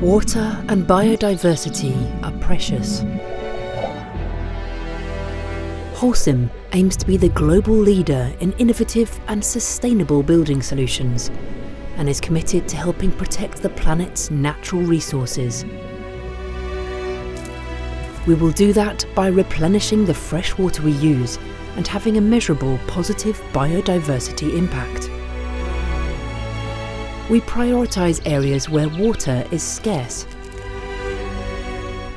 Water and biodiversity are precious. Holcim aims to be the global leader in innovative and sustainable building solutions and is committed to helping protect the planet's natural resources. We will do that by replenishing the fresh water we use and having a measurable positive biodiversity impact. We prioritise areas where water is scarce.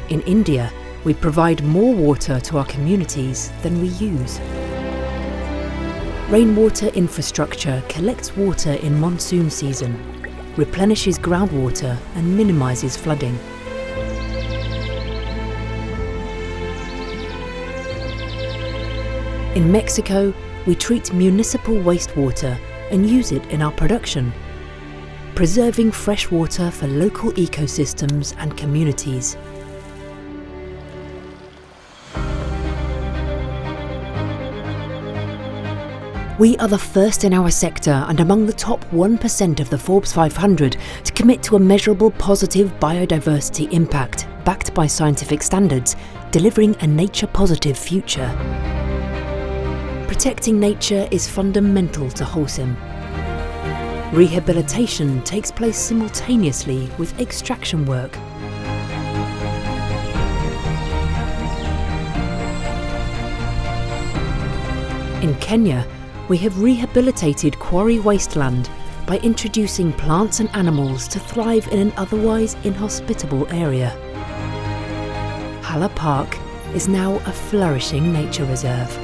In India, we provide more water to our communities than we use. Rainwater infrastructure collects water in monsoon season, replenishes groundwater and minimises flooding. In Mexico, we treat municipal wastewater and use it in our production, preserving fresh water for local ecosystems and communities. We are the first in our sector and among the top 1% of the Forbes 500 to commit to a measurable positive biodiversity impact backed by scientific standards, delivering a nature-positive future. Protecting nature is fundamental to Holcim. Rehabilitation takes place simultaneously with extraction work. In Kenya, we have rehabilitated quarry wasteland by introducing plants and animals to thrive in an otherwise inhospitable area. Hala Park is now a flourishing nature reserve.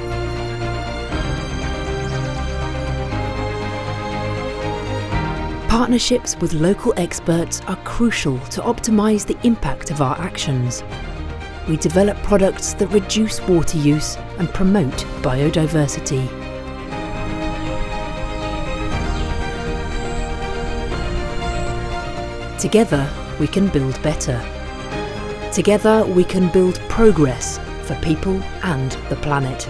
Partnerships with local experts are crucial to optimise the impact of our actions. We develop products that reduce water use and promote biodiversity. Together, we can build better. Together, we can build progress for people and the planet.